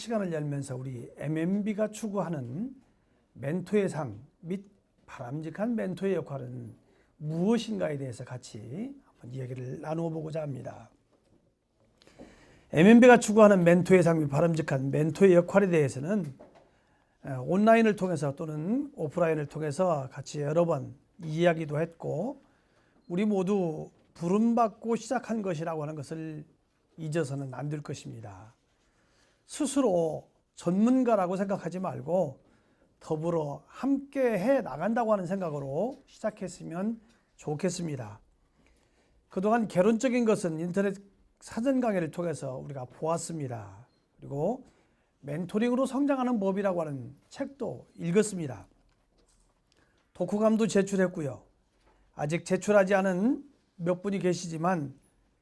시간을 열면서 우리 MMB가 추구하는 멘토의 상 및 바람직한 멘토의 역할은 무엇인가에 대해서 같이 한번 이야기를 나누어 보고자 합니다. MMB가 추구하는 멘토의 상 및 바람직한 멘토의 역할에 대해서는 온라인을 통해서 또는 오프라인을 통해서 같이 여러 번 이야기도 했고, 우리 모두 부름받고 시작한 것이라고 하는 것을 잊어서는 안 될 것입니다. 스스로 전문가라고 생각하지 말고 더불어 함께 해 나간다고 하는 생각으로 시작했으면 좋겠습니다. 그동안 개론적인 것은 인터넷 사전 강의를 통해서 우리가 보았습니다. 그리고 멘토링으로 성장하는 법이라고 하는 책도 읽었습니다. 독후감도 제출했고요. 아직 제출하지 않은 몇 분이 계시지만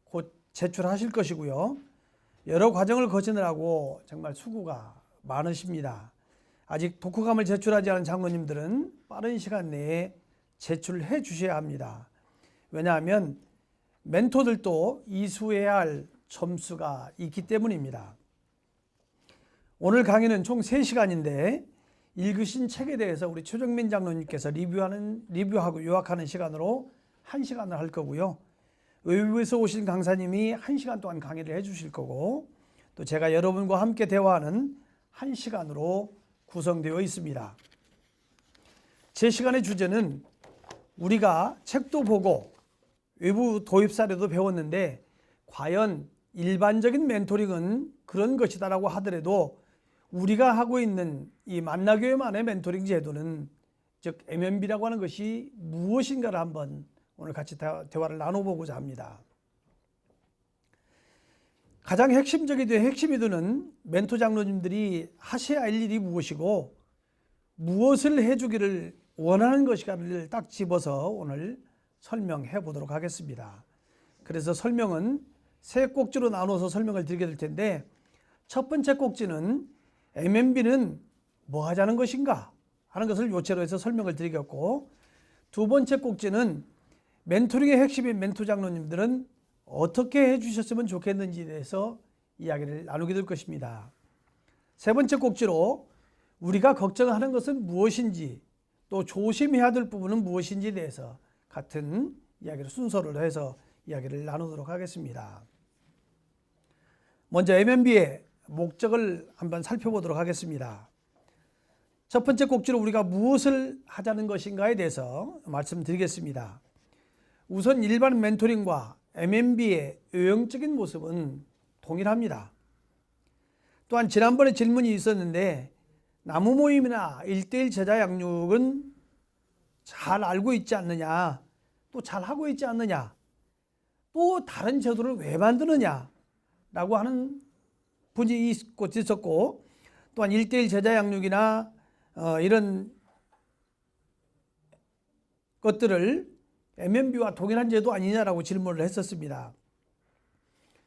곧 제출하실 것이고요. 여러 과정을 거치느라고 정말 수고가 많으십니다. 아직 독후감을 제출하지 않은 장로님들은 빠른 시간 내에 제출해 주셔야 합니다. 왜냐하면 멘토들도 이수해야 할 점수가 있기 때문입니다. 오늘 강의는 총 3시간인데 읽으신 책에 대해서 우리 최정민 장로님께서 리뷰하고 요약하는 시간으로 1시간을 할 거고요. 외부에서 오신 강사님이 1시간 동안 강의를 해 주실 거고, 또 제가 여러분과 함께 대화하는 1시간으로 구성되어 있습니다. 제 시간의 주제는 우리가 책도 보고 외부 도입 사례도 배웠는데 과연 일반적인 멘토링은 그런 것이다라고 하더라도 우리가 하고 있는 이 만나교회만의 멘토링 제도는, 즉 MMB라고 하는 것이 무엇인가를 한번 오늘 같이 대화를 나눠보고자 합니다. 가장 핵심이 되는 멘토 장로님들이 하셔야 할 일이 무엇이고 무엇을 해주기를 원하는 것인가를 딱 집어서 오늘 설명해 보도록 하겠습니다. 그래서 설명은 3꼭지로 나눠서 설명을 드리게 될 텐데, 첫 번째 꼭지는 MMB는 뭐 하자는 것인가 하는 것을 요체로 해서 설명을 드리겠고, 두 번째 꼭지는 멘토링의 핵심인 멘토 장로님들은 어떻게 해주셨으면 좋겠는지에 대해서 이야기를 나누게 될 것입니다. 세 번째 꼭지로 우리가 걱정하는 것은 무엇인지, 또 조심해야 될 부분은 무엇인지에 대해서 같은 이야기를 순서로 해서 이야기를 나누도록 하겠습니다. 먼저 MMB의 목적을 한번 살펴보도록 하겠습니다. 첫 번째 꼭지로 우리가 무엇을 하자는 것인가에 대해서 말씀드리겠습니다. 우선 일반 멘토링과 MMB의 외형적인 모습은 동일합니다. 또한 지난번에 질문이 있었는데, 나무 모임이나 1:1 제자 양육은 잘 알고 있지 않느냐, 또 잘 하고 있지 않느냐, 또 다른 제도를 왜 만드느냐 라고 하는 분이 있었고, 또한 1:1 제자 양육이나 이런 것들을 MMB와 동일한 제도 아니냐라고 질문을 했었습니다.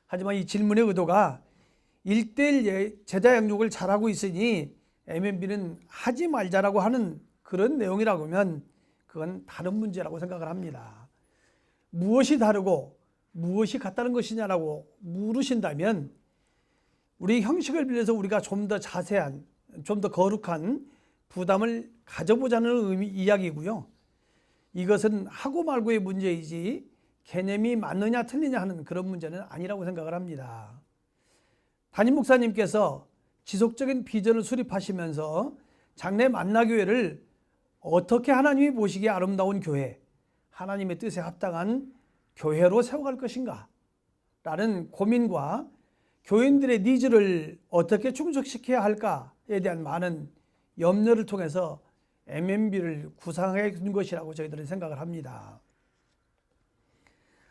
하지만 이 질문의 의도가 1:1 제자 양육을 잘하고 있으니 MMB는 하지 말자라고 하는 그런 내용이라고 하면 그건 다른 문제라고 생각을 합니다. 무엇이 다르고 무엇이 같다는 것이냐라고 물으신다면, 우리 형식을 빌려서 우리가 좀 더 자세한, 좀 더 거룩한 부담을 가져보자는 이야기고요. 이것은 하고 말고의 문제이지 개념이 맞느냐 틀리냐 하는 그런 문제는 아니라고 생각을 합니다. 담임 목사님께서 지속적인 비전을 수립하시면서 장래 만나교회를 어떻게 하나님이 보시기에 아름다운 교회, 하나님의 뜻에 합당한 교회로 세워갈 것인가 라는 고민과 교인들의 니즈를 어떻게 충족시켜야 할까에 대한 많은 염려를 통해서 MMB를 구상해 준 것이라고 저희들은 생각을 합니다.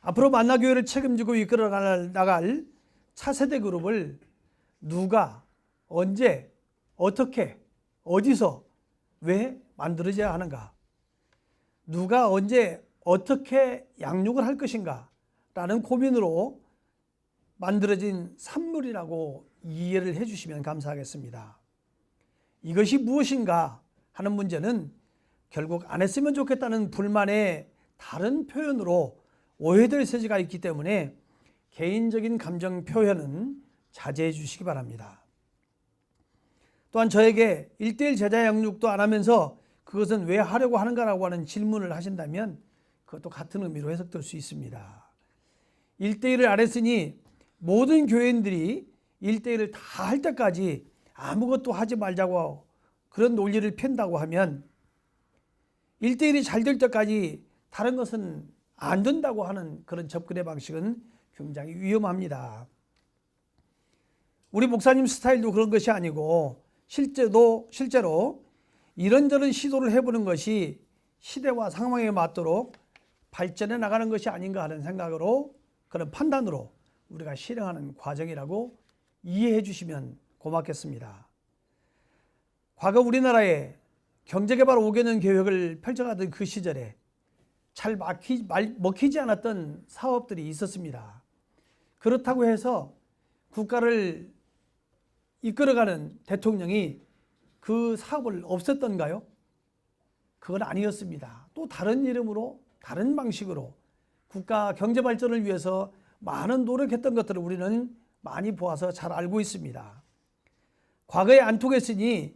앞으로 만나교회를 책임지고 이끌어 나갈 차세대 그룹을 누가, 언제, 어떻게, 어디서, 왜 만들어져야 하는가, 누가 언제 어떻게 양육을 할 것인가 라는 고민으로 만들어진 산물이라고 이해를 해주시면 감사하겠습니다. 이것이 무엇인가 하는 문제는 결국 안 했으면 좋겠다는 불만의 다른 표현으로 오해될 소지가 있기 때문에 개인적인 감정 표현은 자제해 주시기 바랍니다. 또한 저에게 1:1 제자 양육도 안 하면서 그것은 왜 하려고 하는가라고 하는 질문을 하신다면 그것도 같은 의미로 해석될 수 있습니다. 1:1을 안 했으니 모든 교인들이 1:1을 다 할 때까지 아무것도 하지 말자고 그런 논리를 편다고 하면 1:1이 잘 될 때까지 다른 것은 안 된다고 하는 그런 접근의 방식은 굉장히 위험합니다. 우리 목사님 스타일도 그런 것이 아니고 실제로 이런저런 시도를 해보는 것이 시대와 상황에 맞도록 발전해 나가는 것이 아닌가 하는 생각으로 그런 판단으로 우리가 실행하는 과정이라고 이해해 주시면 고맙겠습니다. 과거 우리나라에 경제개발 5개년 계획을 펼쳐가던 그 시절에 잘 먹히지 않았던 사업들이 있었습니다. 그렇다고 해서 국가를 이끌어가는 대통령이 그 사업을 없앴던가요? 그건 아니었습니다. 또 다른 이름으로 다른 방식으로 국가 경제 발전을 위해서 많은 노력했던 것들을 우리는 많이 보아서 잘 알고 있습니다. 과거에 안 통했으니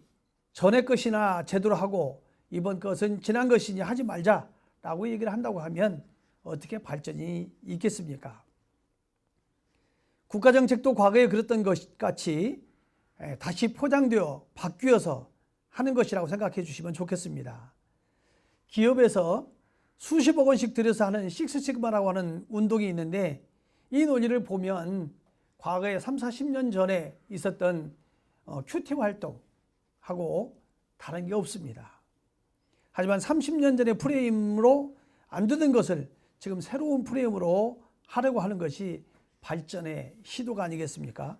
전에 것이나 제대로 하고 이번 것은 지난 것이니 하지 말자라고 얘기를 한다고 하면 어떻게 발전이 있겠습니까? 국가정책도 과거에 그랬던 것 같이 다시 포장되어 바뀌어서 하는 것이라고 생각해 주시면 좋겠습니다. 기업에서 수십억 원씩 들여서 하는 식스시그마라고 하는 운동이 있는데 이 논의를 보면 과거에 30-40년 전에 있었던 큐티 활동하고 다른 게 없습니다. 하지만 30년 전의 프레임으로 안 되던 것을 지금 새로운 프레임으로 하려고 하는 것이 발전의 시도가 아니겠습니까?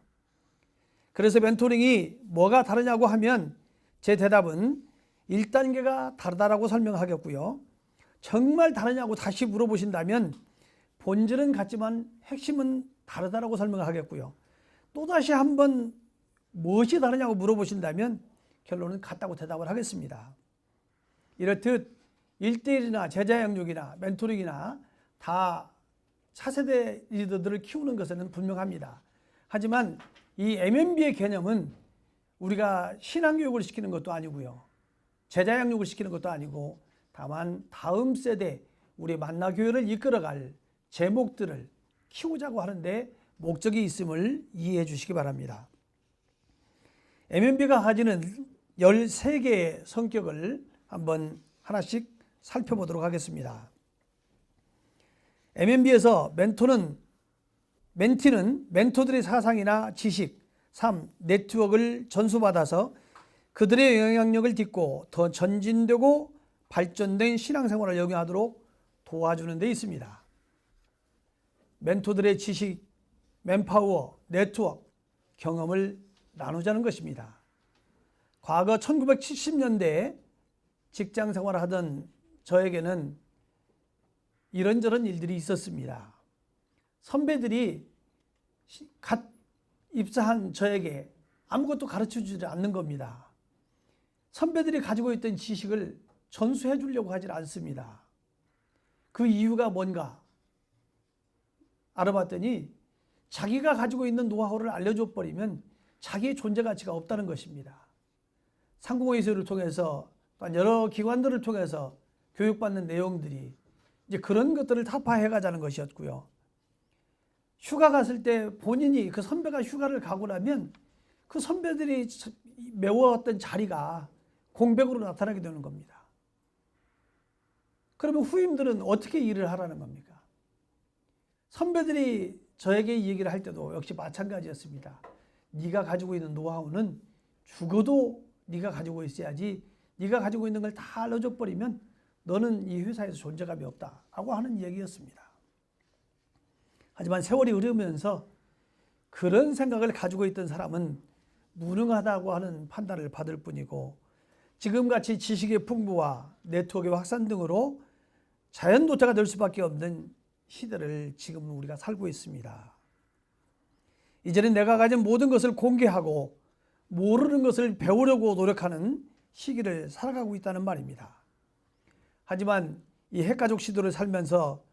그래서 멘토링이 뭐가 다르냐고 하면 제 대답은 1단계가 다르다라고 설명하겠고요. 정말 다르냐고 다시 물어보신다면 본질은 같지만 핵심은 다르다라고 설명하겠고요. 또다시 한번 무엇이 다르냐고 물어보신다면 결론은 같다고 대답을 하겠습니다. 이렇듯 1:1이나 제자 양육이나 멘토링이나 다 차세대 리더들을 키우는 것은 분명합니다. 하지만 이 MMB의 개념은 우리가 신앙교육을 시키는 것도 아니고요. 제자 양육을 시키는 것도 아니고 다만 다음 세대 우리 만나교회를 이끌어갈 제목들을 키우자고 하는데 목적이 있음을 이해해 주시기 바랍니다. MMB가 가지는 13개의 성격을 한번 하나씩 살펴보도록 하겠습니다. MMB에서 멘티는 멘토들의 사상이나 지식, 삶, 네트워크를 전수받아서 그들의 영향력을 딛고 더 전진되고 발전된 신앙생활을 영위하도록 도와주는 데 있습니다. 멘토들의 지식, 맨파워, 네트워크, 경험을 나누자는 것입니다. 과거 1970년대에 직장 생활을 하던 저에게는 이런저런 일들이 있었습니다. 선배들이 갓 입사한 저에게 아무것도 가르쳐주지 않는 겁니다. 선배들이 가지고 있던 지식을 전수해 주려고 하지 않습니다. 그 이유가 뭔가 알아봤더니 자기가 가지고 있는 노하우를 알려줘 버리면 자기의 존재 가치가 없다는 것입니다. 상공회의소를 통해서 또한 여러 기관들을 통해서 교육받는 내용들이 이제 그런 것들을 타파해 가자는 것이었고요. 휴가 갔을 때 본인이 그 선배가 휴가를 가고 나면 그 선배들이 메워왔던 자리가 공백으로 나타나게 되는 겁니다. 그러면 후임들은 어떻게 일을 하라는 겁니까? 선배들이 저에게 이 얘기를 할 때도 역시 마찬가지였습니다. 네가 가지고 있는 노하우는 죽어도 네가 가지고 있어야지, 네가 가지고 있는 걸 다 알려줘 버리면 너는 이 회사에서 존재감이 없다라고 하는 얘기였습니다. 하지만 세월이 흐르면서 그런 생각을 가지고 있던 사람은 무능하다고 하는 판단을 받을 뿐이고 지금같이 지식의 풍부와 네트워크의 확산 등으로 자연도태가 될 수밖에 없는 시대를 지금 우리가 살고 있습니다. 이제는 내가 가진 모든 것을 공개하고 모르는 것을 배우려고 노력하는 시기를 살아가고 있다는 말입니다. 하지만 이 핵가족 시도를 살면서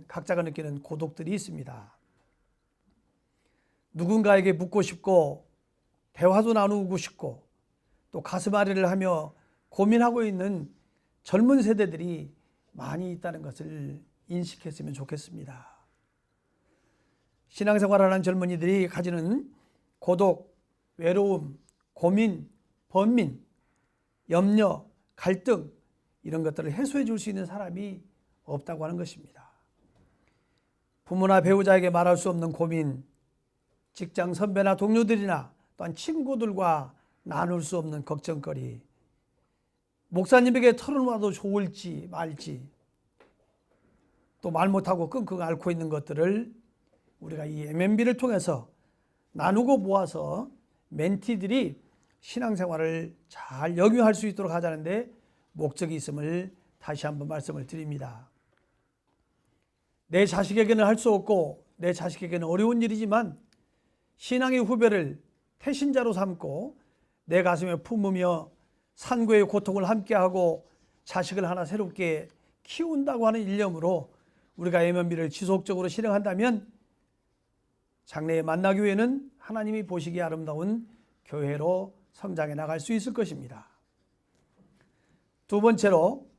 각자가 느끼는 고독들이 있습니다. 누군가에게 묻고 싶고 대화도 나누고 싶고 또 가슴앓이를 하며 고민하고 있는 젊은 세대들이 많이 있다는 것을 인식했으면 좋겠습니다. 신앙생활하는 젊은이들이 가지는 고독, 외로움, 고민, 번민, 염려, 갈등 이런 것들을 해소해 줄 수 있는 사람이 없다고 하는 것입니다. 부모나 배우자에게 말할 수 없는 고민, 직장 선배나 동료들이나 또한 친구들과 나눌 수 없는 걱정거리, 목사님에게 털어놔도 좋을지 말지, 또 말 못하고 끙끙 앓고 있는 것들을 우리가 이 MMB를 통해서 나누고 모아서 멘티들이 신앙생활을 잘 영위할 수 있도록 하자는데 목적이 있음을 다시 한번 말씀을 드립니다. 내 자식에게는 할 수 없고 내 자식에게는 어려운 일이지만 신앙의 후배를 태신자로 삼고 내 가슴에 품으며 산고의 고통을 함께하고 자식을 하나 새롭게 키운다고 하는 일념으로 우리가 MMB를 지속적으로 실행한다면 장래의 만나교회는 하나님이 보시기에 아름다운 교회로 성장해 나갈 수 있을 것입니다. 두 번째로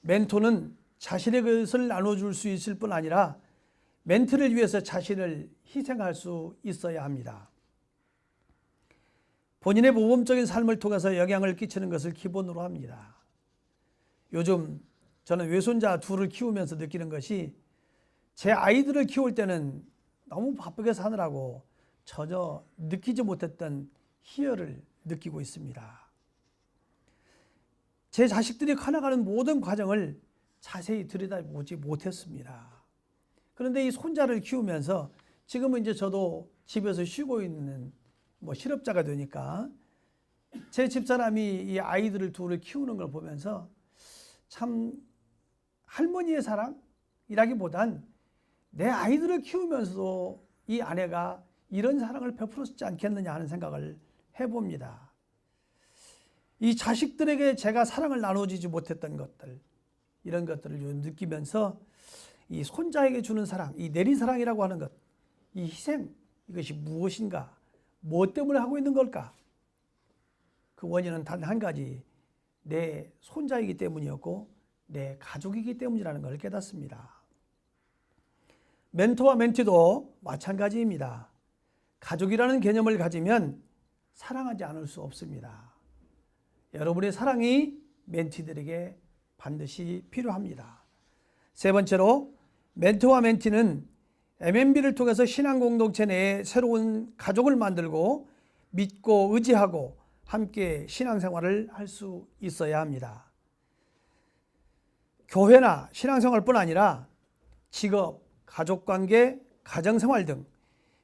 멘토는 자신의 것을 나눠줄 수 있을 뿐 아니라 멘티를 위해서 자신을 희생할 수 있어야 합니다. 본인의 모범적인 삶을 통해서 영향을 끼치는 것을 기본으로 합니다. 요즘 저는 외손자 둘을 키우면서 느끼는 것이 제 아이들을 키울 때는 너무 바쁘게 사느라고 전혀 느끼지 못했던 희열을 느끼고 있습니다. 제 자식들이 커나가는 모든 과정을 자세히 들여다보지 못했습니다. 그런데 이 손자를 키우면서 지금은 이제 저도 집에서 쉬고 있는 실업자가 되니까 제 집사람이 이 아이들을 둘을 키우는 걸 보면서 참 할머니의 사랑이라기보단 내 아이들을 키우면서도 이 아내가 이런 사랑을 베풀었지 않겠느냐 하는 생각을 해봅니다. 이 자식들에게 제가 사랑을 나눠주지 못했던 것들, 이런 것들을 느끼면서 이 손자에게 주는 사랑, 이 내리사랑이라고 하는 것, 이 희생, 이것이 무엇인가, 무엇 때문에 하고 있는 걸까? 그 원인은 단 한 가지, 내 손자이기 때문이었고 내 가족이기 때문이라는 걸 깨닫습니다. 멘토와 멘티도 마찬가지입니다. 가족이라는 개념을 가지면 사랑하지 않을 수 없습니다. 여러분의 사랑이 멘티들에게 반드시 필요합니다. 세 번째로 멘토와 멘티는 MMB를 통해서 신앙 공동체 내에 새로운 가족을 만들고 믿고 의지하고 함께 신앙생활을 할 수 있어야 합니다. 교회나 신앙생활뿐 아니라 직업, 가족관계, 가정생활 등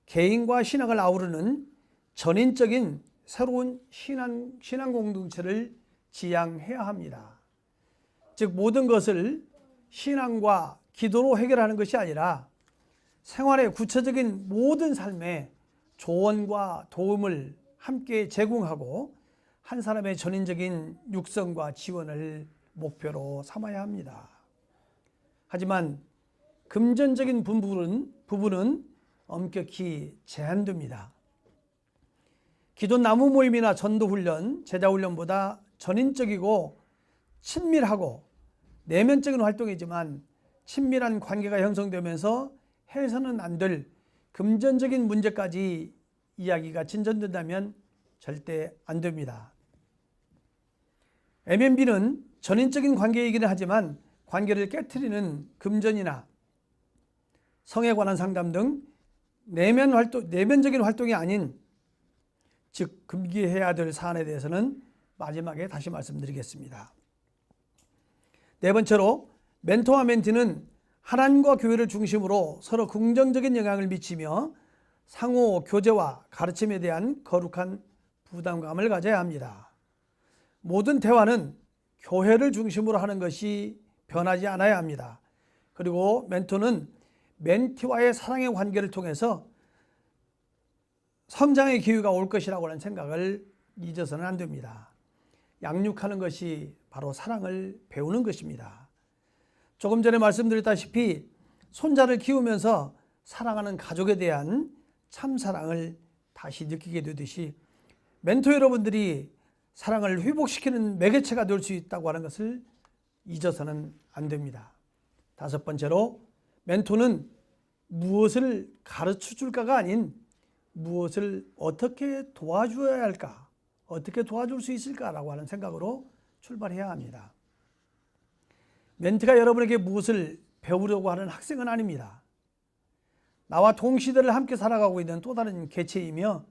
개인과 신앙을 아우르는 전인적인 새로운 신앙 공동체를 지향해야 합니다. 즉 모든 것을 신앙과 기도로 해결하는 것이 아니라 생활의 구체적인 모든 삶에 조언과 도움을 함께 제공하고 한 사람의 전인적인 육성과 지원을 목표로 삼아야 합니다. 하지만 금전적인 부분은 엄격히 제한됩니다. 기존 나무 모임이나 전도훈련, 제자훈련보다 전인적이고 친밀하고 내면적인 활동이지만 친밀한 관계가 형성되면서 해서는 안 될 금전적인 문제까지 이야기가 진전된다면 절대 안 됩니다. MMB는 전인적인 관계이기는 하지만 관계를 깨트리는 금전이나 성에 관한 상담 등 내면적인 활동이 아닌 즉 금기해야 될 사안에 대해서는 마지막에 다시 말씀드리겠습니다. 네 번째로 멘토와 멘티는 하나님과 교회를 중심으로 서로 긍정적인 영향을 미치며 상호 교제와 가르침에 대한 거룩한 부담감을 가져야 합니다. 모든 대화는 교회를 중심으로 하는 것이 변하지 않아야 합니다. 그리고 멘토는 멘티와의 사랑의 관계를 통해서 성장의 기회가 올 것이라고 하는 생각을 잊어서는 안 됩니다. 양육하는 것이 바로 사랑을 배우는 것입니다. 조금 전에 말씀드렸다시피 손자를 키우면서 사랑하는 가족에 대한 참사랑을 다시 느끼게 되듯이 멘토 여러분들이 사랑을 회복시키는 매개체가 될 수 있다고 하는 것을 잊어서는 안 됩니다. 다섯 번째로 멘토는 무엇을 가르쳐 줄까가 아닌 무엇을 어떻게 도와줘야 할까, 어떻게 도와줄 수 있을까라고 하는 생각으로 출발해야 합니다. 멘티가 여러분에게 무엇을 배우려고 하는 학생은 아닙니다. 나와 동시대를 함께 살아가고 있는 또 다른 개체이며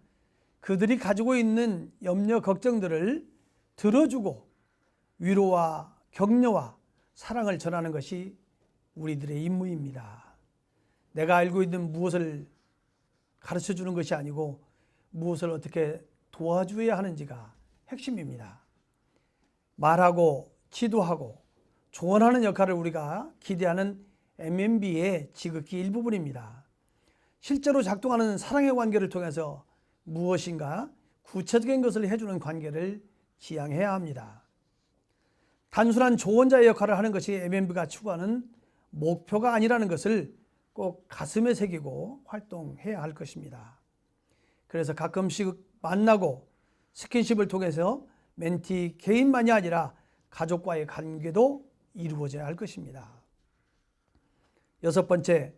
그들이 가지고 있는 염려, 걱정들을 들어주고 위로와 격려와 사랑을 전하는 것이 우리들의 임무입니다. 내가 알고 있는 무엇을 가르쳐 주는 것이 아니고 무엇을 어떻게 도와줘야 하는지가 핵심입니다. 말하고 지도하고 조언하는 역할을 우리가 기대하는 MMB의 지극히 일부분입니다. 실제로 작동하는 사랑의 관계를 통해서 무엇인가 구체적인 것을 해주는 관계를 지향해야 합니다. 단순한 조언자의 역할을 하는 것이 MMB가 추구하는 목표가 아니라는 것을 꼭 가슴에 새기고 활동해야 할 것입니다. 그래서 가끔씩 만나고 스킨십을 통해서 멘티 개인만이 아니라 가족과의 관계도 이루어져야 할 것입니다. 여섯 번째,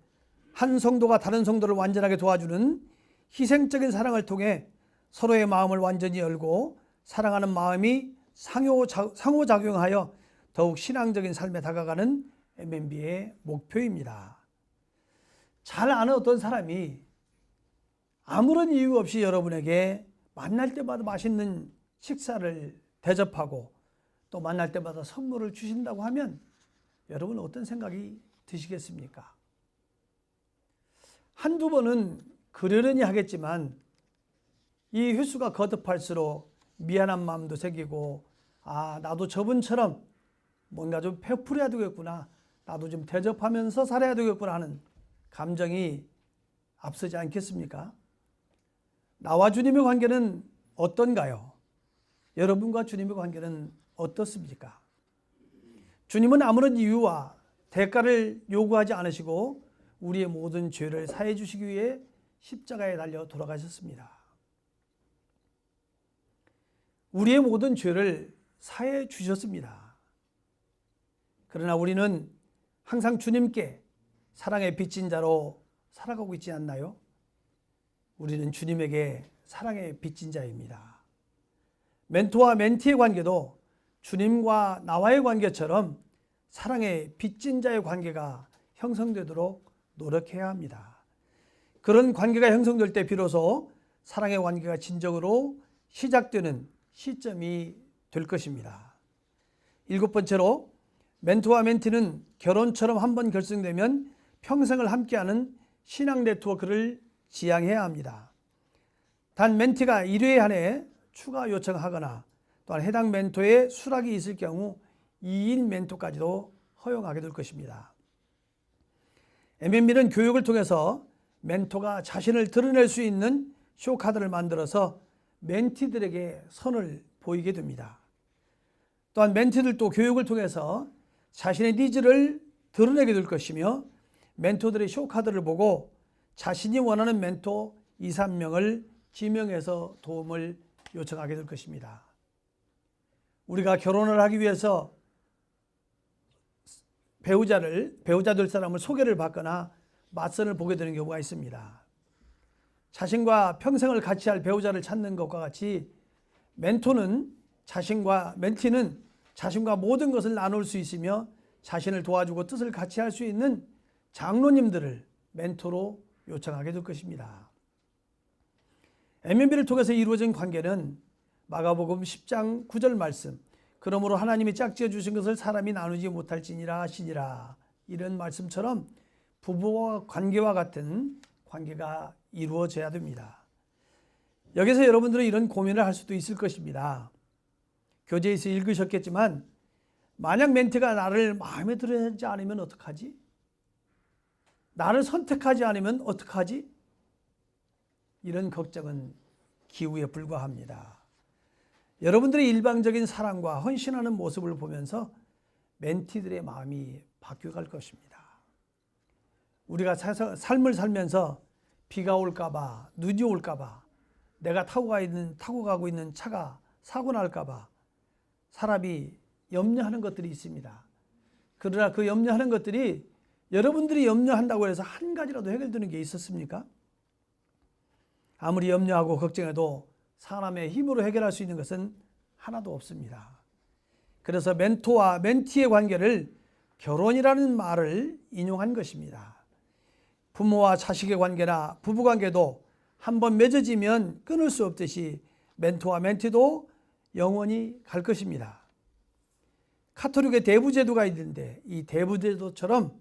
한 성도가 다른 성도를 완전하게 도와주는 희생적인 사랑을 통해 서로의 마음을 완전히 열고 사랑하는 마음이 상호작용하여 더욱 신앙적인 삶에 다가가는 MMB의 목표입니다. 잘 아는 어떤 사람이 아무런 이유 없이 여러분에게 만날 때마다 맛있는 식사를 대접하고 또 만날 때마다 선물을 주신다고 하면 여러분 어떤 생각이 드시겠습니까? 한두 번은 그러려니 하겠지만 이 횟수가 거듭할수록 미안한 마음도 생기고 나도 저분처럼 뭔가 좀 베풀어야 되겠구나, 나도 좀 대접하면서 살아야 되겠구나 하는 감정이 앞서지 않겠습니까? 나와 주님의 관계는 어떤가요? 여러분과 주님의 관계는 어떻습니까? 주님은 아무런 이유와 대가를 요구하지 않으시고 우리의 모든 죄를 사해 주시기 위해 십자가에 달려 돌아가셨습니다. 우리의 모든 죄를 사해 주셨습니다. 그러나 우리는 항상 주님께 사랑의 빚진 자로 살아가고 있지 않나요? 우리는 주님에게 사랑의 빚진 자입니다. 멘토와 멘티의 관계도 주님과 나와의 관계처럼 사랑의 빚진 자의 관계가 형성되도록 노력해야 합니다. 그런 관계가 형성될 때 비로소 사랑의 관계가 진정으로 시작되는 시점이 될 것입니다. 일곱 번째로 멘토와 멘티는 결혼처럼 한번 결성되면 평생을 함께하는 신앙 네트워크를 지향해야 합니다. 단 멘티가 1회 안에 추가 요청하거나 또한 해당 멘토의 수락이 있을 경우 2인 멘토까지도 허용하게 될 것입니다. MMB는 교육을 통해서 멘토가 자신을 드러낼 수 있는 쇼카드를 만들어서 멘티들에게 선을 보이게 됩니다. 또한 멘티들도 교육을 통해서 자신의 니즈를 드러내게 될 것이며 멘토들의 쇼카드를 보고 자신이 원하는 멘토 2, 3명을 지명해서 도움을 요청하게 될 것입니다. 우리가 결혼을 하기 위해서 배우자 될 사람을 소개를 받거나 맞선을 보게 되는 경우가 있습니다. 자신과 평생을 같이 할 배우자를 찾는 것과 같이 멘티는 자신과 모든 것을 나눌 수 있으며 자신을 도와주고 뜻을 같이 할 수 있는 장로님들을 멘토로 요청하게 될 것입니다. MMB를 통해서 이루어진 관계는 마가복음 10장 9절 말씀, 그러므로 하나님이 짝지어 주신 것을 사람이 나누지 못할지니라 하시니라, 이런 말씀처럼 부부와 관계와 같은 관계가 이루어져야 됩니다. 여기서 여러분들은 이런 고민을 할 수도 있을 것입니다. 교재에서 읽으셨겠지만 만약 멘티가 나를 마음에 들지 않으면 어떡하지? 나를 선택하지 않으면 어떡하지? 이런 걱정은 기우에 불과합니다. 여러분들의 일방적인 사랑과 헌신하는 모습을 보면서 멘티들의 마음이 바뀌어갈 것입니다. 우리가 삶을 살면서 비가 올까 봐, 눈이 올까 봐, 내가 타고 가고 있는 차가 사고 날까 봐 사람이 염려하는 것들이 있습니다. 그러나 그 염려하는 것들이 여러분들이 염려한다고 해서 한 가지라도 해결되는 게 있었습니까? 아무리 염려하고 걱정해도 사람의 힘으로 해결할 수 있는 것은 하나도 없습니다. 그래서 멘토와 멘티의 관계를 결혼이라는 말을 인용한 것입니다. 부모와 자식의 관계나 부부 관계도 한번 맺어지면 끊을 수 없듯이 멘토와 멘티도 영원히 갈 것입니다. 카톨릭의 대부제도가 있는데 이 대부제도처럼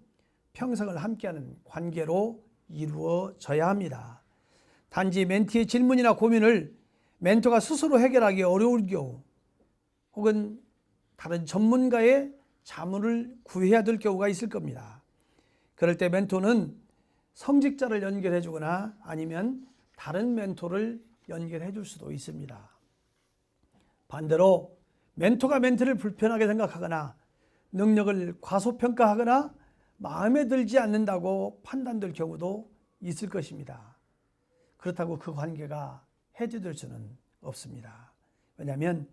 평생을 함께하는 관계로 이루어져야 합니다. 단지 멘티의 질문이나 고민을 멘토가 스스로 해결하기 어려울 경우 혹은 다른 전문가의 자문을 구해야 될 경우가 있을 겁니다. 그럴 때 멘토는 성직자를 연결해 주거나 아니면 다른 멘토를 연결해 줄 수도 있습니다. 반대로 멘토가 멘티를 불편하게 생각하거나 능력을 과소평가하거나 마음에 들지 않는다고 판단될 경우도 있을 것입니다. 그렇다고 그 관계가 해지될 수는 없습니다. 왜냐하면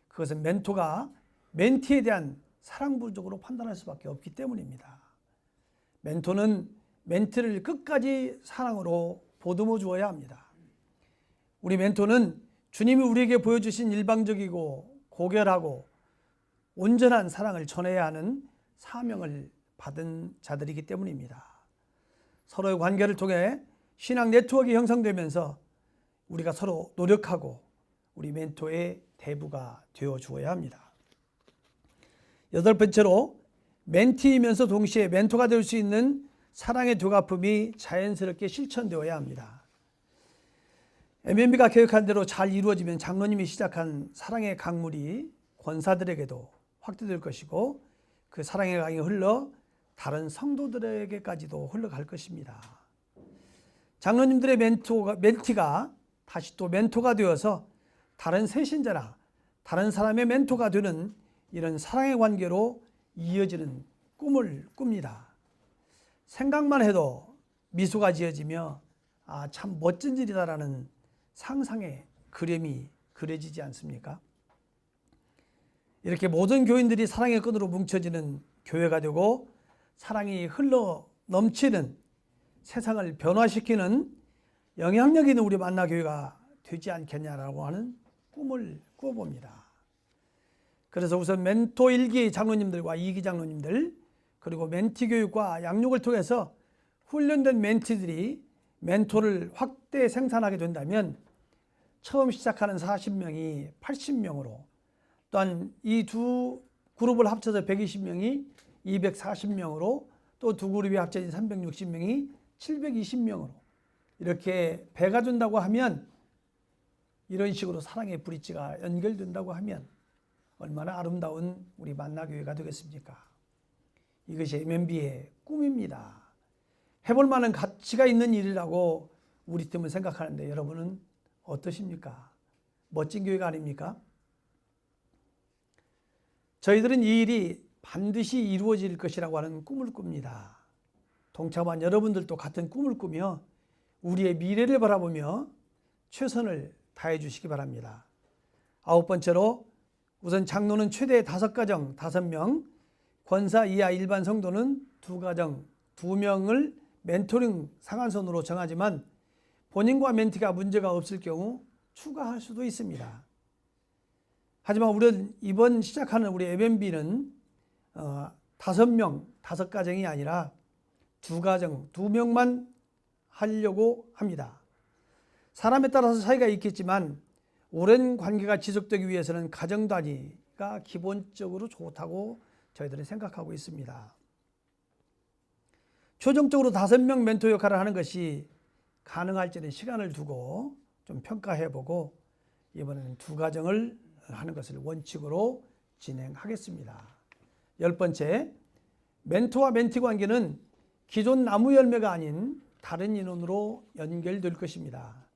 그것은 멘토가 멘티에 대한 사랑 부족으로 판단할 수밖에 없기 때문입니다. 멘토는 멘티를 끝까지 사랑으로 보듬어 주어야 합니다. 우리 멘토는 주님이 우리에게 보여주신 일방적이고 고결하고 온전한 사랑을 전해야 하는 사명을 받은 자들이기 때문입니다. 서로의 관계를 통해 신앙 네트워크 형성되면서 우리가 서로 노력하고 우리 멘토의 대부가 되어 주어야 합니다. 여덟 번째로 멘티이면서 동시에 멘토가 될 수 있는 사랑의 두가품이 자연스럽게 실천되어야 합니다. MMB가 계획한 대로 잘 이루어지면 장로님이 시작한 사랑의 강물이 권사들에게도 확대될 것이고 그 사랑의 강이 흘러 다른 성도들에게까지도 흘러갈 것입니다. 장로님들의 멘티가 다시 또 멘토가 되어서 다른 새신자나 다른 사람의 멘토가 되는 이런 사랑의 관계로 이어지는 꿈을 꿉니다. 생각만 해도 미소가 지어지며 참 멋진 일이다라는 상상의 그림이 그려지지 않습니까? 이렇게 모든 교인들이 사랑의 끈으로 뭉쳐지는 교회가 되고 사랑이 흘러 넘치는 세상을 변화시키는 영향력 있는 우리 만나교회가 되지 않겠냐라고 하는 꿈을 꾸어봅니다. 그래서 우선 멘토 1기 장로님들과 2기 장로님들 그리고 멘티 교육과 양육을 통해서 훈련된 멘티들이 멘토를 확대 생산하게 된다면 처음 시작하는 40명이 80명으로 또한 이 두 그룹을 합쳐서 120명이 240명으로 또 두 그룹이 합쳐진 360명이 720명으로 이렇게 배가 된다고 하면 이런 식으로 사랑의 브릿지가 연결된다고 하면 얼마나 아름다운 우리 만나교회가 되겠습니까? 이것이 MMB의 꿈입니다. 해볼 만한 가치가 있는 일이라고 우리 팀은 생각하는데 여러분은 어떠십니까? 멋진 교회가 아닙니까? 저희들은 이 일이 반드시 이루어질 것이라고 하는 꿈을 꿉니다. 동참한 여러분들도 같은 꿈을 꾸며 우리의 미래를 바라보며 최선을 다해 주시기 바랍니다. 아홉 번째로 우선 장로는 최대 5가정 5명, 권사 이하 일반 성도는 2가정 2명을 멘토링 상한선으로 정하지만 본인과 멘티가 문제가 없을 경우 추가할 수도 있습니다. 하지만 우리는 이번 시작하는 우리 MMB는 5명, 5가정이 아니라 2가정, 2명만 하려고 합니다. 사람에 따라서 차이가 있겠지만 오랜 관계가 지속되기 위해서는 가정 단위가 기본적으로 좋다고 저희들은 생각하고 있습니다. 최종적으로 5명 멘토 역할을 하는 것이 가능할지는 시간을 두고 좀 평가해보고 이번에는 2가정을 하는 것을 원칙으로 진행하겠습니다. 10번째, 멘토와 멘티 관계는 기존 나무 열매가 아닌 다른 인원으로 연결될 것입니다.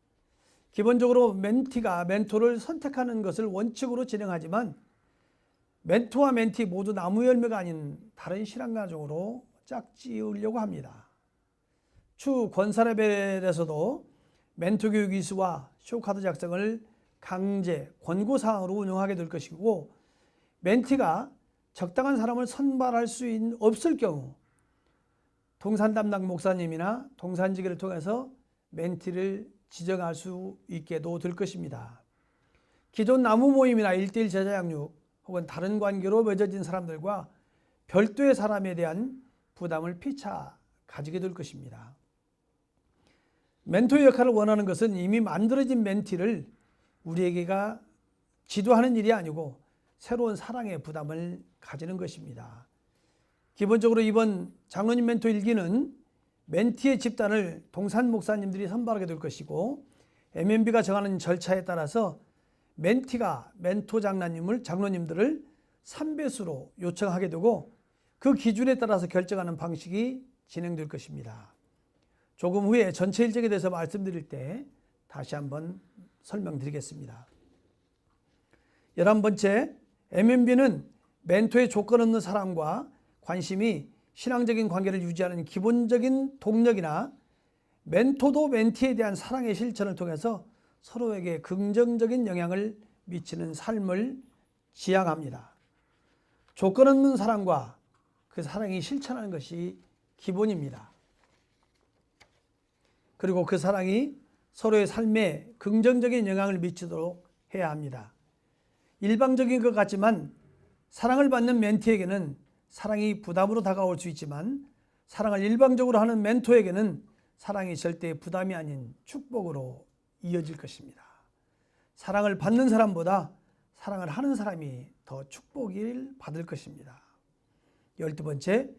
기본적으로 멘티가 멘토를 선택하는 것을 원칙으로 진행하지만 멘토와 멘티 모두 나무 열매가 아닌 다른 신앙가족으로 짝지으려고 합니다. 추 권사 레벨에서도 멘토 교육 이수와 쇼카드 작성을 강제, 권고사항으로 운영하게 될 것이고, 멘티가 적당한 사람을 선발할 수 없을 경우 동산 담당 목사님이나 동산지기를 통해서 멘티를 지정할 수 있게도 될 것입니다. 기존 나무 모임이나 1:1 제자 양육 혹은 다른 관계로 맺어진 사람들과 별도의 사람에 대한 부담을 피차 가지게 될 것입니다. 멘토의 역할을 원하는 것은 이미 만들어진 멘티를 우리에게가 지도하는 일이 아니고 새로운 사랑의 부담을 가지는 것입니다. 기본적으로 이번 장로님 멘토 일기는 멘티의 집단을 동산 목사님들이 선발하게 될 것이고, MMB가 정하는 절차에 따라서 멘티가 멘토 장로님들을 3배수로 요청하게 되고, 그 기준에 따라서 결정하는 방식이 진행될 것입니다. 조금 후에 전체 일정에 대해서 말씀드릴 때 다시 한번 설명드리겠습니다. 11번째, MMB는 멘토의 조건 없는 사랑과 관심이 신앙적인 관계를 유지하는 기본적인 동력이나 멘토도 멘티에 대한 사랑의 실천을 통해서 서로에게 긍정적인 영향을 미치는 삶을 지향합니다. 조건 없는 사랑과 그 사랑이 실천하는 것이 기본입니다. 그리고 그 사랑이 서로의 삶에 긍정적인 영향을 미치도록 해야 합니다. 일방적인 것 같지만 사랑을 받는 멘티에게는 사랑이 부담으로 다가올 수 있지만, 사랑을 일방적으로 하는 멘토에게는 사랑이 절대 부담이 아닌 축복으로 이어질 것입니다. 사랑을 받는 사람보다 사랑을 하는 사람이 더 축복을 받을 것입니다. 12번째,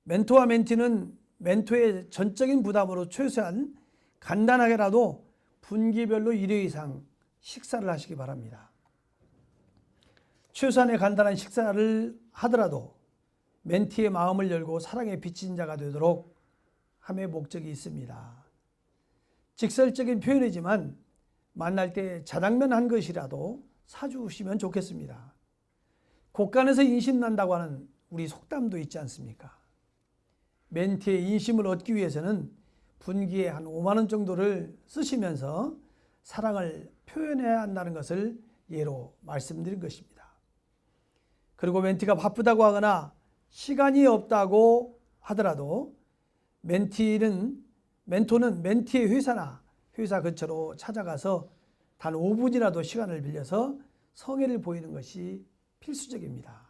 멘토와 멘티는 멘토의 전적인 부담으로 최소한 간단하게라도 분기별로 1회 이상 식사를 하시기 바랍니다. 최소한의 간단한 식사를 하더라도 멘티의 마음을 열고 사랑에 비친 자가 되도록 함의 목적이 있습니다. 직설적인 표현이지만 만날 때 자장면 한 것이라도 사주시면 좋겠습니다. 곳간에서 인심 난다고 하는 우리 속담도 있지 않습니까? 멘티의 인심을 얻기 위해서는 분기에 한 5만 원 정도를 쓰시면서 사랑을 표현해야 한다는 것을 예로 말씀드린 것입니다. 그리고 멘티가 바쁘다고 하거나 시간이 없다고 하더라도 멘토는 멘티의 회사나 회사 근처로 찾아가서 단 5분이라도 시간을 빌려서 성의를 보이는 것이 필수적입니다.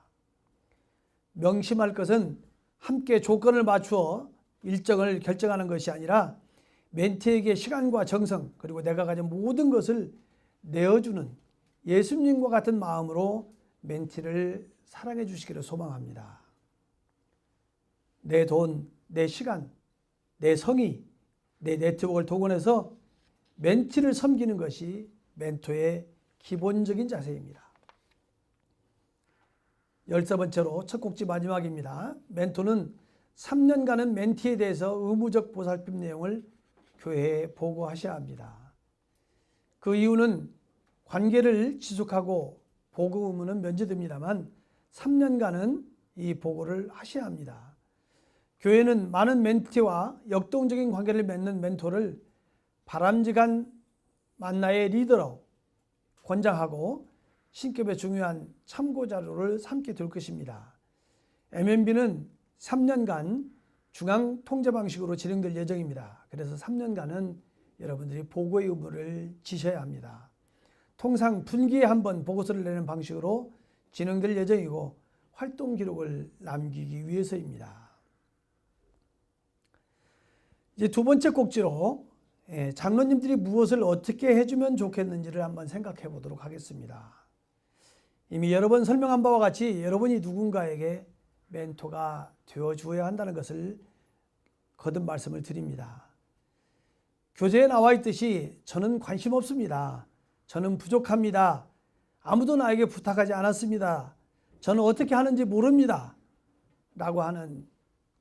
명심할 것은 함께 조건을 맞추어 일정을 결정하는 것이 아니라 멘티에게 시간과 정성, 그리고 내가 가진 모든 것을 내어주는 예수님과 같은 마음으로 멘티를 사랑해 주시기를 소망합니다. 내 돈, 내 시간, 내 성의, 내 네트워크를 동원해서 멘티를 섬기는 것이 멘토의 기본적인 자세입니다. 13번째로 첫 곡지 마지막입니다. 멘토는 3년간은 멘티에 대해서 의무적 보살핌 내용을 교회에 보고하셔야 합니다. 그 이유는 관계를 지속하고 보고 의무는 면제됩니다만 3년간은 이 보고를 하셔야 합니다. 교회는 많은 멘티와 역동적인 관계를 맺는 멘토를 바람직한 만나의 리더로 권장하고 신급의 중요한 참고 자료를 삼게 될 것입니다. MMB는 3년간 중앙 통제 방식으로 진행될 예정입니다. 그래서 3년간은 여러분들이 보고의 의무를 지셔야 합니다. 통상 분기에 한 번 보고서를 내는 방식으로 진행될 예정이고 활동 기록을 남기기 위해서입니다. 이제 두 번째 꼭지로 장로님들이 무엇을 어떻게 해주면 좋겠는지를 한번 생각해 보도록 하겠습니다. 이미 여러 번 설명한 바와 같이 여러분이 누군가에게 멘토가 되어주어야 한다는 것을 거듭 말씀을 드립니다. 교재에 나와 있듯이 저는 관심 없습니다. 저는 부족합니다. 아무도 나에게 부탁하지 않았습니다. 저는 어떻게 하는지 모릅니다. 라고 하는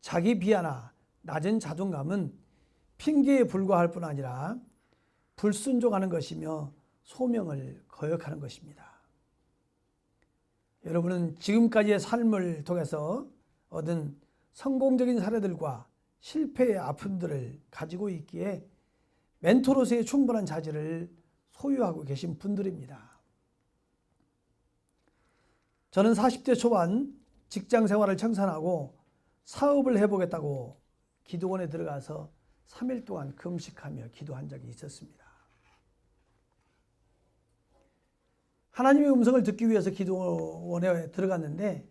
자기 비하나 낮은 자존감은 핑계에 불과할 뿐 아니라 불순종하는 것이며 소명을 거역하는 것입니다. 여러분은 지금까지의 삶을 통해서 얻은 성공적인 사례들과 실패의 아픔들을 가지고 있기에 멘토로서의 충분한 자질을 소유하고 계신 분들입니다. 저는 40대 초반 직장 생활을 청산하고 사업을 해보겠다고 기도원에 들어가서 3일 동안 금식하며 기도한 적이 있었습니다. 하나님의 음성을 듣기 위해서 기도원에 들어갔는데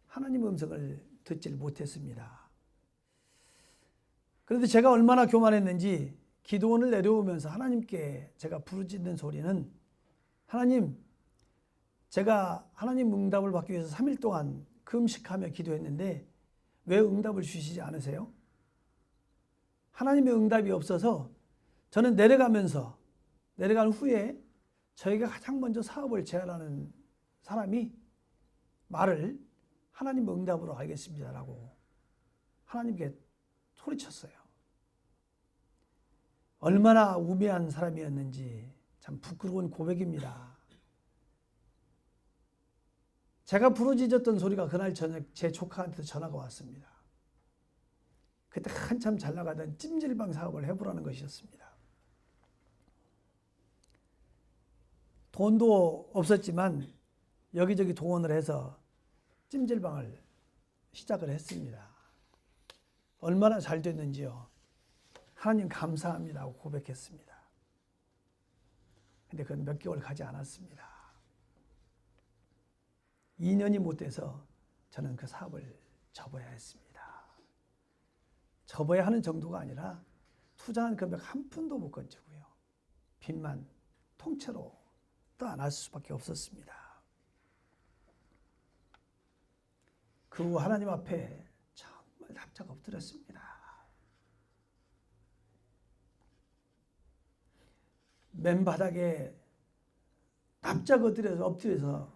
하나님의 음성을 듣질 못했습니다. 그런데 제가 얼마나 교만했는지 기도원을 내려오면서 하나님께 제가 부르짖는 소리는, 하나님, 제가 하나님 응답을 받기 위해서 3일 동안 금식하며 기도했는데 왜 응답을 주시지 않으세요? 하나님의 응답이 없어서 저는 내려간 후에 저희가 가장 먼저 사업을 제안하는 사람이 말을 하나님 응답으로 알겠습니다라고 하나님께 소리쳤어요. 얼마나 우매한 사람이었는지 참 부끄러운 고백입니다. 제가 부르짖었던 소리가 그날 저녁 제 조카한테 전화가 왔습니다. 그때 한참 잘 나가던 찜질방 사업을 해보라는 것이었습니다. 돈도 없었지만 여기저기 동원을 해서 찜질방을 시작을 했습니다. 얼마나 잘 됐는지요. 하나님 감사합니다 하고 고백했습니다. 근데 그건 몇 개월 가지 않았습니다. 2년이 못 돼서 저는 그 사업을 접어야 했습니다. 접어야 하는 정도가 아니라 투자한 금액 한 푼도 못 건지고요. 빚만 통째로 떠안을 수밖에 없었습니다. 그 후 하나님 앞에 정말 납작 엎드렸습니다. 맨바닥에 납작 엎드려서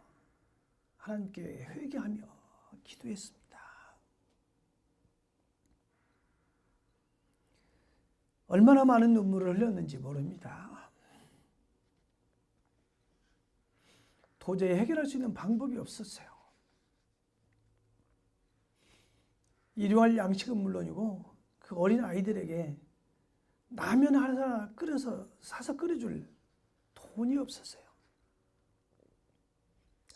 하나님께 회개하며 기도했습니다. 얼마나 많은 눈물을 흘렸는지 모릅니다. 도저히 해결할 수 있는 방법이 없었어요. 일용할 양식은 물론이고 그 어린 아이들에게 라면 하나 사서 끓여줄 돈이 없었어요.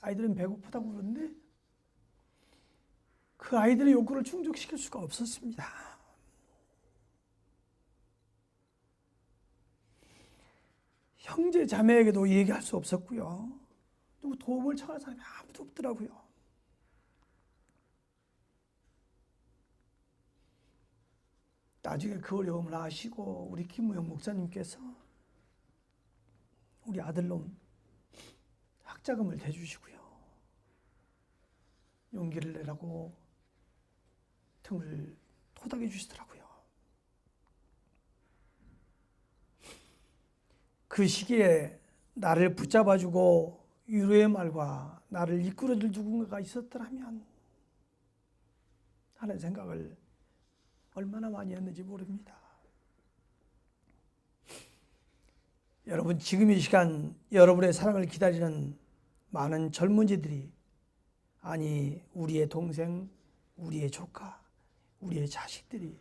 아이들은 배고프다고 그러는데 그 아이들의 욕구를 충족시킬 수가 없었습니다. 형제 자매에게도 얘기할 수 없었고요. 누구 도움을 청할 사람이 아무도 없더라고요. 나중에 그 어려움을 아시고 우리 김무영 목사님께서 우리 아들놈 학자금을 대주시고요. 용기를 내라고 등을 토닥여 주시더라고요. 그 시기에 나를 붙잡아주고 위로의 말과 나를 이끌어줄 누군가가 있었더라면 하는 생각을 얼마나 많이 했는지 모릅니다. 여러분, 지금 이 시간 여러분의 사랑을 기다리는 많은 젊은이들이, 아니 우리의 동생, 우리의 조카, 우리의 자식들이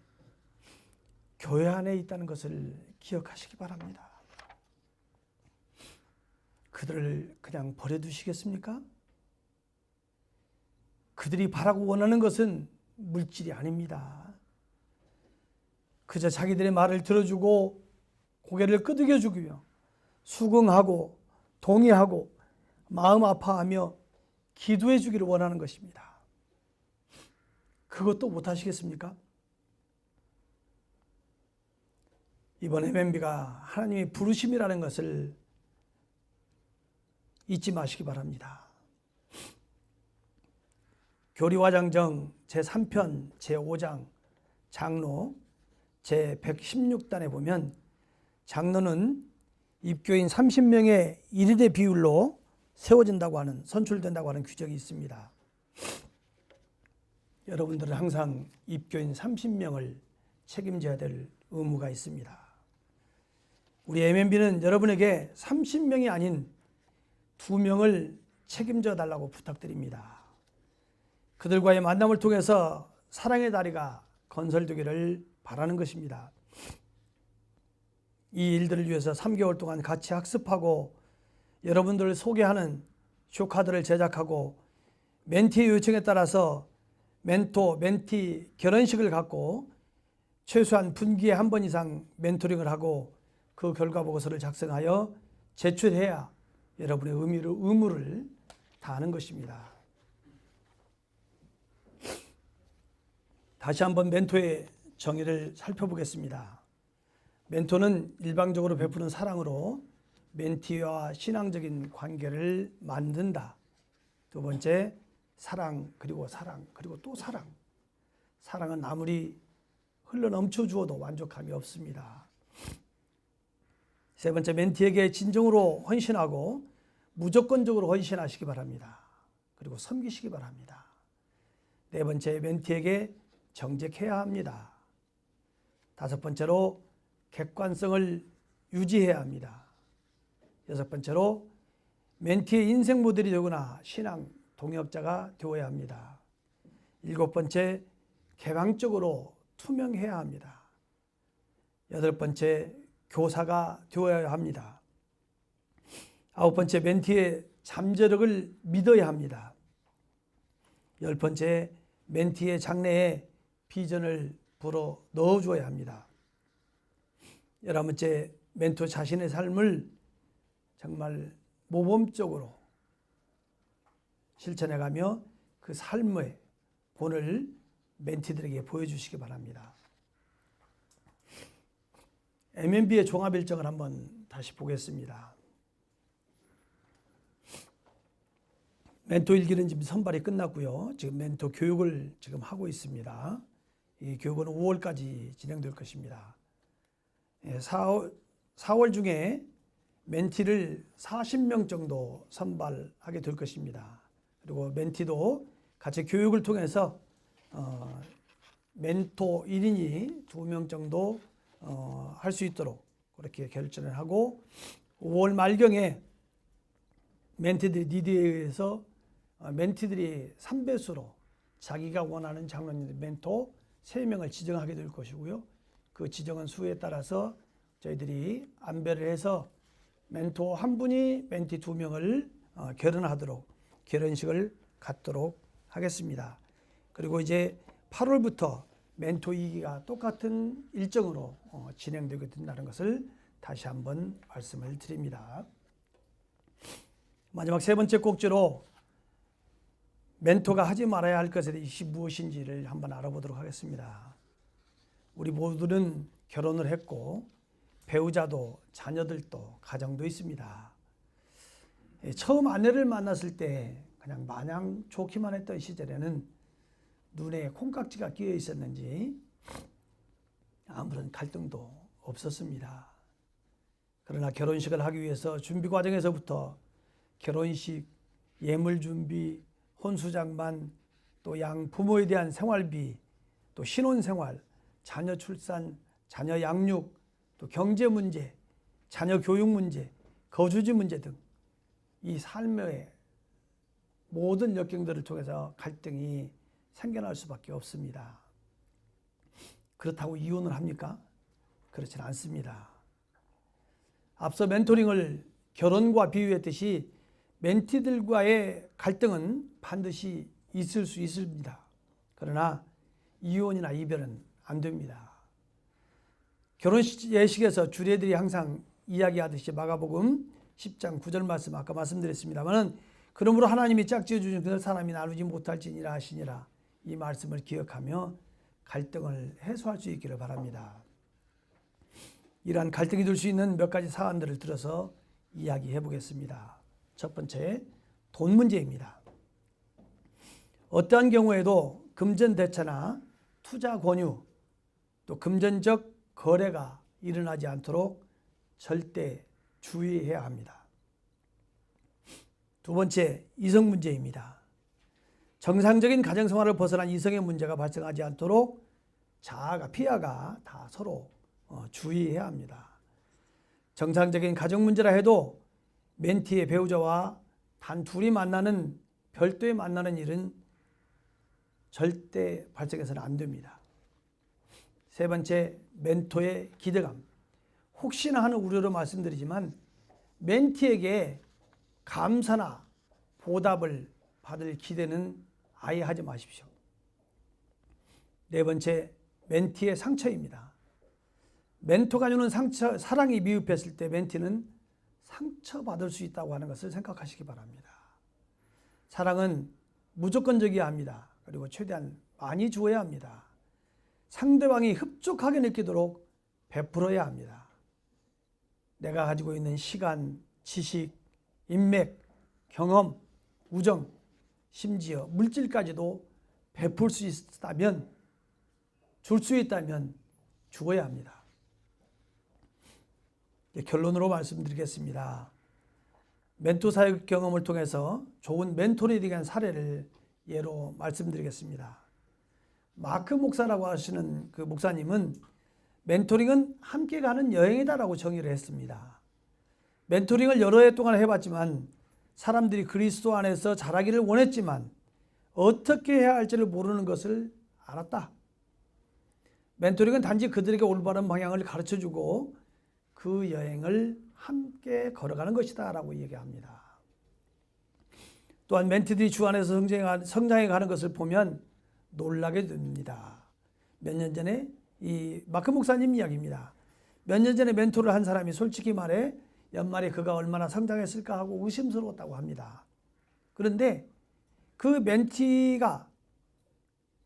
교회 안에 있다는 것을 기억하시기 바랍니다. 그들을 그냥 버려두시겠습니까? 그들이 바라고 원하는 것은 물질이 아닙니다. 그저 자기들의 말을 들어주고 고개를 끄덕여주고요, 수긍하고 동의하고 마음 아파하며 기도해 주기를 원하는 것입니다. 그것도 못하시겠습니까? 이번 MMB가 하나님의 부르심이라는 것을 잊지 마시기 바랍니다. 교리화장정 제3편 제5장 장로 제116단에 보면 장로는 입교인 30명의 1대 비율로 세워진다고 하는, 선출된다고 하는 규정이 있습니다. 여러분들은 항상 입교인 30명을 책임져야 될 의무가 있습니다. 우리 MMB는 여러분에게 30명이 아닌 2명을 책임져 달라고 부탁드립니다. 그들과의 만남을 통해서 사랑의 다리가 건설되기를 바라는 것입니다. 이 일들을 위해서 3개월 동안 같이 학습하고 여러분들을 소개하는 쇼카드를 제작하고 멘티의 요청에 따라서 멘토, 멘티 결혼식을 갖고 최소한 분기에 한 번 이상 멘토링을 하고 그 결과 보고서를 작성하여 제출해야 여러분의 의무를 다하는 것입니다. 다시 한번 멘토의 정의를 살펴보겠습니다. 멘토는 일방적으로 베푸는 사랑으로 멘티와 신앙적인 관계를 만든다. 두 번째, 사랑, 그리고 또 사랑. 사랑은 아무리 흘러넘쳐 주어도 만족감이 없습니다. 세 번째, 멘티에게 진정으로 헌신하고 무조건적으로 헌신하시기 바랍니다. 그리고 섬기시기 바랍니다. 네 번째, 멘티에게 정직해야 합니다. 다섯 번째로 객관성을 유지해야 합니다. 여섯 번째로 멘티의 인생 모델이 되거나 신앙 동역자가 되어야 합니다. 일곱 번째, 개방적으로 투명해야 합니다. 여덟 번째, 교사가 되어야 합니다. 아홉 번째, 멘티의 잠재력을 믿어야 합니다. 열 번째, 멘티의 장래에 비전을 불어 넣어줘야 합니다. 11번째, 멘토 자신의 삶을 정말 모범적으로 실천해가며 그 삶의 본을 멘티들에게 보여주시기 바랍니다. MNB의 종합 일정을 한번 다시 보겠습니다. 멘토 일기는 지금 선발이 끝났고요. 지금 멘토 교육을 지금 하고 있습니다. 이 교육은 5월까지 진행될 것입니다. 4월 중에 멘티를 40명 정도 선발하게 될 것입니다. 그리고 멘티도 같이 교육을 통해서 멘토 1인이 2명 정도 할 수 있도록 그렇게 결정을 하고 5월 말경에 멘티들이 니드에 의해서 멘티들이 3배수로 자기가 원하는 장로님 멘토 3명을 지정하게 될 것이고요. 그 지정한 수에 따라서 저희들이 안배를 해서 멘토 한 분이 멘티 2명을 결혼하도록 결혼식을 갖도록 하겠습니다. 그리고 이제 8월부터 멘토 2기가 똑같은 일정으로 진행되게 된다는 것을 다시 한번 말씀을 드립니다. 마지막 세 번째 꼭지로 멘토가 하지 말아야 할 것이 무엇인지를 한번 알아보도록 하겠습니다. 우리 모두는 결혼을 했고 배우자도 자녀들도 가정도 있습니다. 처음 아내를 만났을 때 그냥 마냥 좋기만 했던 시절에는 눈에 콩깍지가 끼어 있었는지 아무런 갈등도 없었습니다. 그러나 결혼식을 하기 위해서 준비 과정에서부터 결혼식, 예물 준비, 혼수장만, 또 양 부모에 대한 생활비, 또 신혼생활, 자녀 출산, 자녀 양육, 또 경제 문제, 자녀 교육 문제, 거주지 문제 등 이 삶의 모든 역경들을 통해서 갈등이 생겨날 수밖에 없습니다. 그렇다고 이혼을 합니까? 그렇지는 않습니다. 앞서 멘토링을 결혼과 비유했듯이 멘티들과의 갈등은 반드시 있을 수 있습니다. 그러나 이혼이나 이별은 안 됩니다. 결혼식 예식에서 주례들이 항상 이야기하듯이 마가복음 10장 9절 말씀 아까 말씀드렸습니다만 그러므로 하나님이 짝지어 주신 그 사람이 나누지 못할지니라 하시니라 이 말씀을 기억하며 갈등을 해소할 수 있기를 바랍니다. 이러한 갈등이 될 수 있는 몇 가지 사안들을 들어서 이야기해 보겠습니다. 첫 번째, 돈 문제입니다. 어떠한 경우에도 금전대차나 투자 권유, 또 금전적 거래가 일어나지 않도록 절대 주의해야 합니다. 두 번째, 이성 문제입니다. 정상적인 가정생활을 벗어난 이성의 문제가 발생하지 않도록 자아가 피아가 다 서로 주의해야 합니다. 정상적인 가정 문제라 해도 멘티의 배우자와 단 둘이 만나는 별도의 만나는 일은 절대 발생해서는 안 됩니다. 세 번째, 멘토의 기대감. 혹시나 하는 우려로 말씀드리지만 멘티에게 감사나 보답을 받을 기대는 아예 하지 마십시오. 네 번째, 멘티의 상처입니다. 멘토가 주는 상처, 사랑이 미흡했을 때 멘티는 상처받을 수 있다고 하는 것을 생각하시기 바랍니다. 사랑은 무조건적이어야 합니다. 그리고 최대한 많이 주어야 합니다. 상대방이 흡족하게 느끼도록 베풀어야 합니다. 내가 가지고 있는 시간, 지식, 인맥, 경험, 우정, 심지어 물질까지도 베풀 수 있다면, 줄 수 있다면 주어야 합니다. 결론으로 말씀드리겠습니다. 멘토 사역 경험을 통해서 좋은 멘토에 대한 사례를 예로 말씀드리겠습니다. 마크 목사라고 하시는 그 목사님은 멘토링은 함께 가는 여행이다라고 정의를 했습니다. 멘토링을 여러 해 동안 해봤지만 사람들이 그리스도 안에서 자라기를 원했지만 어떻게 해야 할지를 모르는 것을 알았다. 멘토링은 단지 그들에게 올바른 방향을 가르쳐주고 그 여행을 함께 걸어가는 것이다 라고 얘기합니다. 또한 멘티들이 주 안에서 성장해 가는 것을 보면 놀라게 됩니다. 몇 년 전에 이 마크 목사님 이야기입니다. 몇 년 전에 멘토를 한 사람이 솔직히 말해 연말에 그가 얼마나 성장했을까 하고 의심스러웠다고 합니다. 그런데 그 멘티가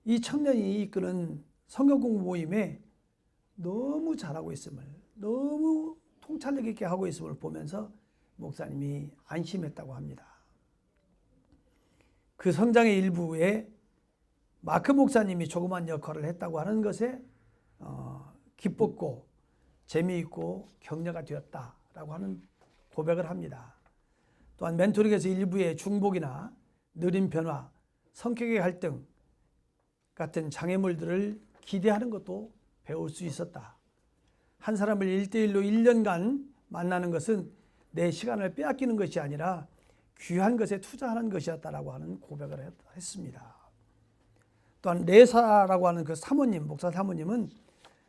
이 청년이 이끄는 성경 공부 모임에 너무 잘하고 있음을, 너무 통찰력 있게 하고 있음을 보면서 목사님이 안심했다고 합니다. 그 성장의 일부에 마크 목사님이 조그만 역할을 했다고 하는 것에 기뻤고 재미있고 격려가 되었다라고 하는 고백을 합니다. 또한 멘토링에서 일부의 중복이나 느린 변화, 성격의 갈등 같은 장애물들을 기대하는 것도 배울 수 있었다. 한 사람을 1대1로 1년간 만나는 것은 내 시간을 빼앗기는 것이 아니라 귀한 것에 투자하는 것이었다라고 하는 고백을 했습니다. 또한 레사라고 하는 그 사모님, 목사 사모님은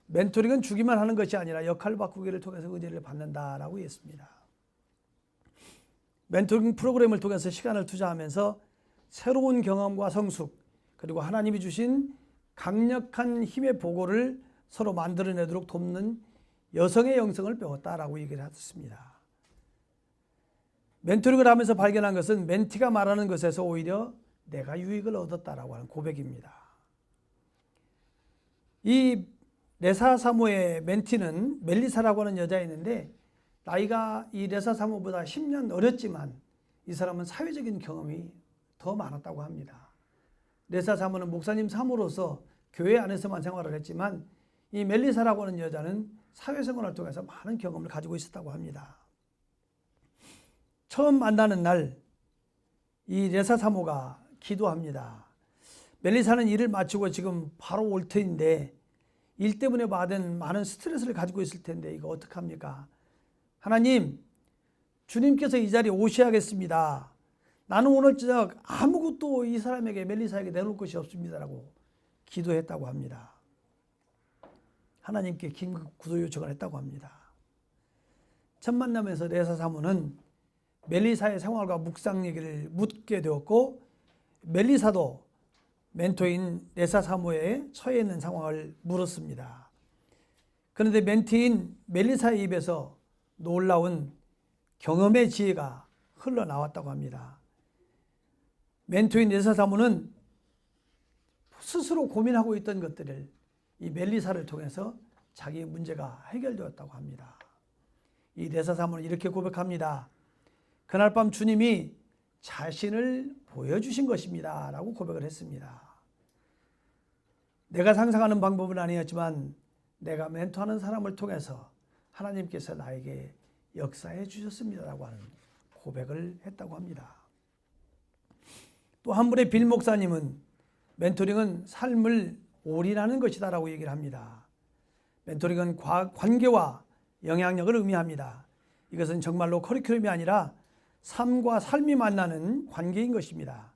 멘토링은 주기만 하는 것이 아니라 역할 바꾸기를 통해서 은혜를 받는다라고 했습니다. 멘토링 프로그램을 통해서 시간을 투자하면서 새로운 경험과 성숙, 그리고 하나님이 주신 강력한 힘의 보고를 서로 만들어내도록 돕는 여성의 영성을 배웠다라고 얘기를 했습니다. 멘토링을 하면서 발견한 것은 멘티가 말하는 것에서 오히려 내가 유익을 얻었다라고 하는 고백입니다. 이 레사 사모의 멘티는 멜리사라고 하는 여자였는데 나이가 이 레사 사모보다 10년 어렸지만 이 사람은 사회적인 경험이 더 많았다고 합니다. 레사 사모는 목사님 사모로서 교회 안에서만 생활을 했지만 이 멜리사라고 하는 여자는 사회생활을 통해서 많은 경험을 가지고 있었다고 합니다. 처음 만나는 날 이 레사 사모가 기도합니다. 멜리사는 일을 마치고 지금 바로 올 터인데 일 때문에 받은 많은 스트레스를 가지고 있을 텐데 이거 어떡합니까? 하나님, 주님께서 이 자리에 오셔야겠습니다. 나는 오늘 저녁 아무것도 이 사람에게 멜리사에게 내놓을 것이 없습니다라고 기도했다고 합니다. 하나님께 긴급 구조 요청을 했다고 합니다. 첫 만남에서 레사 사모는 멜리사의 생활과 묵상 얘기를 묻게 되었고 멜리사도 멘토인 레사 사모에 처해 있는 상황을 물었습니다. 그런데 멘티인 멜리사의 입에서 놀라운 경험의 지혜가 흘러나왔다고 합니다. 멘토인 레사 사모는 스스로 고민하고 있던 것들을 이 멜리사를 통해서 자기의 문제가 해결되었다고 합니다. 이 레사 사모는 이렇게 고백합니다. 그날 밤 주님이 자신을 보여주신 것입니다 라고 고백을 했습니다. 내가 상상하는 방법은 아니었지만 내가 멘토하는 사람을 통해서 하나님께서 나에게 역사해 주셨습니다 라고 하는 고백을 했다고 합니다. 또 한 분의 빌 목사님은 멘토링은 삶을 올인하는 것이다 라고 얘기를 합니다. 멘토링은 관계와 영향력을 의미합니다. 이것은 정말로 커리큘럼이 아니라 삶과 삶이 만나는 관계인 것입니다.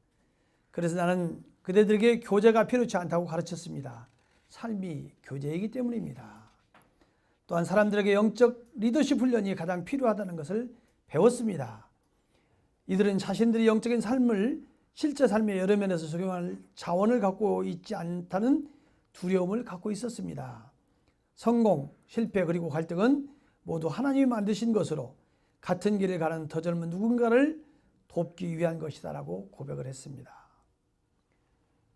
그래서 나는 그대들에게 교재가 필요치 않다고 가르쳤습니다. 삶이 교재이기 때문입니다. 또한 사람들에게 영적 리더십 훈련이 가장 필요하다는 것을 배웠습니다. 이들은 자신들이 영적인 삶을 실제 삶의 여러 면에서 적용할 자원을 갖고 있지 않다는 두려움을 갖고 있었습니다. 성공, 실패 그리고 갈등은 모두 하나님이 만드신 것으로 같은 길을 가는 더 젊은 누군가를 돕기 위한 것이다라고 고백을 했습니다.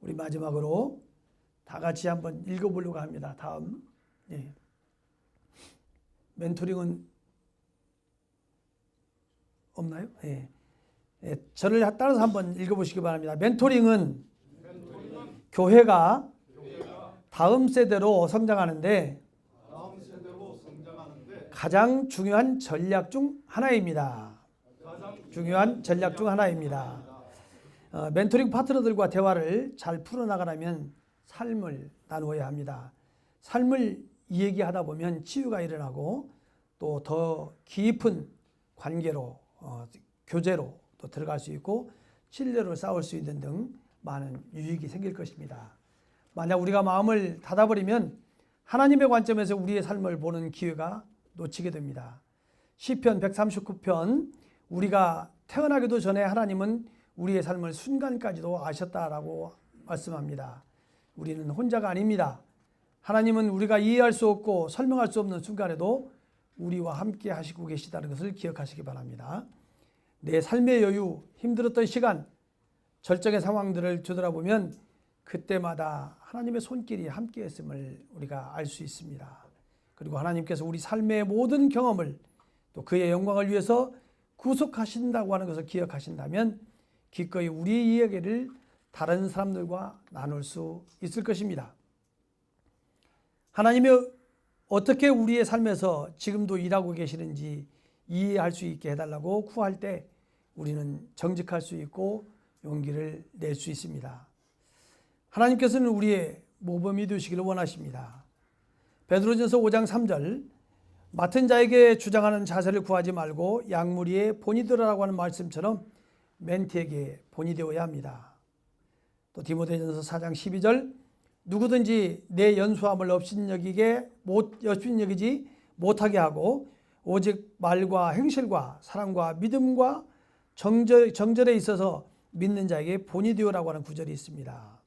우리 마지막으로 다 같이 한번 읽어보려고 합니다. 다음. 멘토링은 없나요? 저를 따라서 한번 읽어보시기 바랍니다. 멘토링은 교회가 다음 세대로 성장하는데 가장 중요한 전략 중 하나입니다. 멘토링 파트너들과 대화를 잘 풀어나가려면 삶을 나누어야 합니다. 삶을 얘기하다 보면 치유가 일어나고 또 더 깊은 관계로 교제로 또 들어갈 수 있고 신뢰로 싸울 수 있는 등 많은 유익이 생길 것입니다. 만약 우리가 마음을 닫아버리면 하나님의 관점에서 우리의 삶을 보는 기회가 놓치게 됩니다. 시편 139편 우리가 태어나기도 전에 하나님은 우리의 삶을 순간까지도 아셨다라고 말씀합니다. 우리는 혼자가 아닙니다. 하나님은 우리가 이해할 수 없고 설명할 수 없는 순간에도 우리와 함께 하시고 계시다는 것을 기억하시기 바랍니다. 내 삶의 여유, 힘들었던 시간, 절정의 상황들을 되돌아보면 그때마다 하나님의 손길이 함께 했음을 우리가 알 수 있습니다. 그리고 하나님께서 우리 삶의 모든 경험을 또 그의 영광을 위해서 구속하신다고 하는 것을 기억하신다면 기꺼이 우리의 이야기를 다른 사람들과 나눌 수 있을 것입니다. 하나님이 어떻게 우리의 삶에서 지금도 일하고 계시는지 이해할 수 있게 해달라고 구할 때 우리는 정직할 수 있고 용기를 낼 수 있습니다. 하나님께서는 우리의 모범이 되시기를 원하십니다. 베드로전서 5장 3절 맡은 자에게 주장하는 자세를 구하지 말고 양무리에 본이 되라고 하는 말씀처럼 멘티에게 본이 되어야 합니다. 또 디모데전서 4장 12절 누구든지 내 연수함을 업신여기지 못하게 하고 오직 말과 행실과 사랑과 믿음과 정절에 있어서 믿는 자에게 본이 되어라고 하는 구절이 있습니다.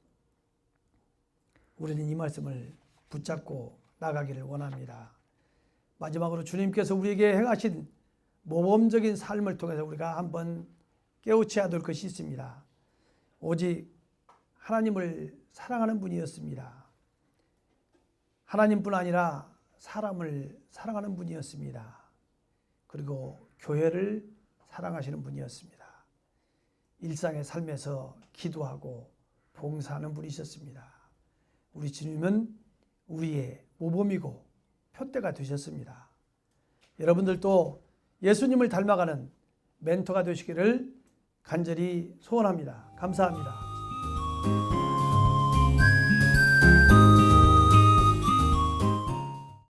우리는 이 말씀을 붙잡고 나가기를 원합니다. 마지막으로 주님께서 우리에게 행하신 모범적인 삶을 통해서 우리가 한번 깨우쳐야 될 것이 있습니다. 오직 하나님을 사랑하는 분이었습니다. 하나님뿐 아니라 사람을 사랑하는 분이었습니다. 그리고 교회를 사랑하시는 분이었습니다. 일상의 삶에서 기도하고 봉사하는 분이셨습니다. 우리 주님은 우리의 모범이고 표대가 되셨습니다. 여러분들도 예수님을 닮아가는 멘토가 되시기를 간절히 소원합니다. 감사합니다.